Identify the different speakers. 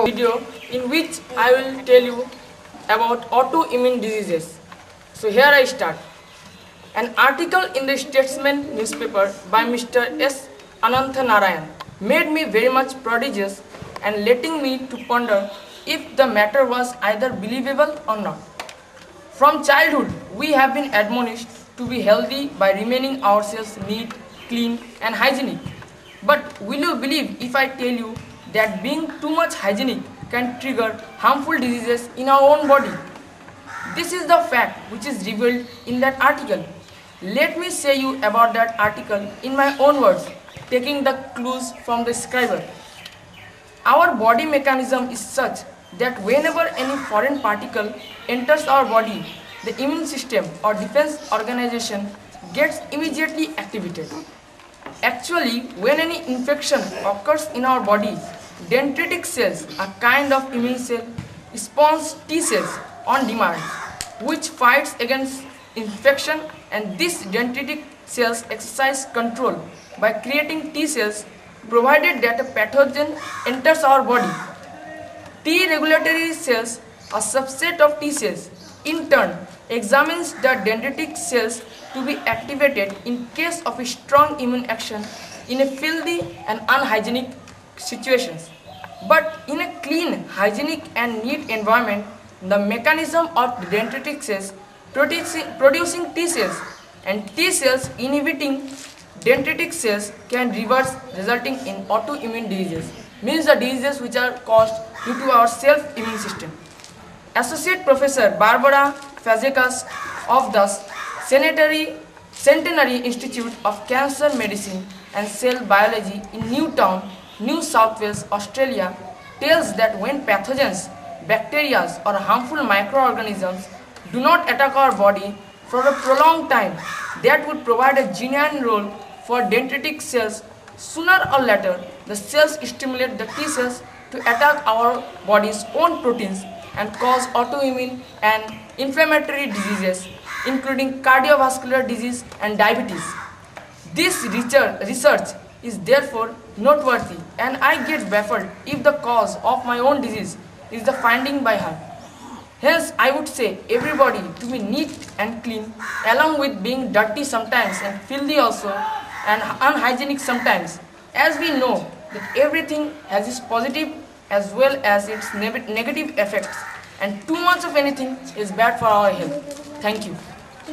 Speaker 1: Video in which I will tell you about autoimmune diseases. So here I start. An article in the Statesman newspaper by Mr. S. Anantha Narayan made me very much prodigious and letting me to ponder if the matter was either believable or not. From childhood, we have been admonished to be healthy by remaining ourselves neat, clean and hygienic. But will you believe if I tell you that being too much hygienic can trigger harmful diseases in our own body? This is the fact which is revealed in that article. Let me say you about that article in my own words, taking the clues from the scriber. Our body mechanism is such that whenever any foreign particle enters our body, the immune system or defense organization gets immediately activated. Actually, when any infection occurs in our body, dendritic cells, a kind of immune cell, spawns T cells on demand, which fights against infection, and these dendritic cells exercise control by creating T cells provided that a pathogen enters our body. T regulatory cells, a subset of T cells, in turn examines the dendritic cells to be activated in case of a strong immune action in a filthy and unhygienic situations. But in a clean, hygienic and neat environment, the mechanism of the dendritic cells producing T cells and T cells inhibiting dendritic cells can reverse, resulting in autoimmune diseases, means the diseases which are caused due to our self-immune system. Associate Professor Barbara Fazekas of the Centenary Institute of Cancer Medicine and Cell Biology in Newtown, New South Wales, Australia, tells that when pathogens, bacteria or harmful microorganisms do not attack our body for a prolonged time, that would provide a genuine role for dendritic cells. Sooner or later, the cells stimulate the T cells to attack our body's own proteins and cause autoimmune and inflammatory diseases, including cardiovascular disease and diabetes. This research is therefore noteworthy, and I get baffled if the cause of my own disease is the finding by her. Hence, I would say everybody to be neat and clean, along with being dirty sometimes and filthy also, and unhygienic sometimes, as we know that everything has its positive as well as its negative effects, and too much of anything is bad for our health. Thank you.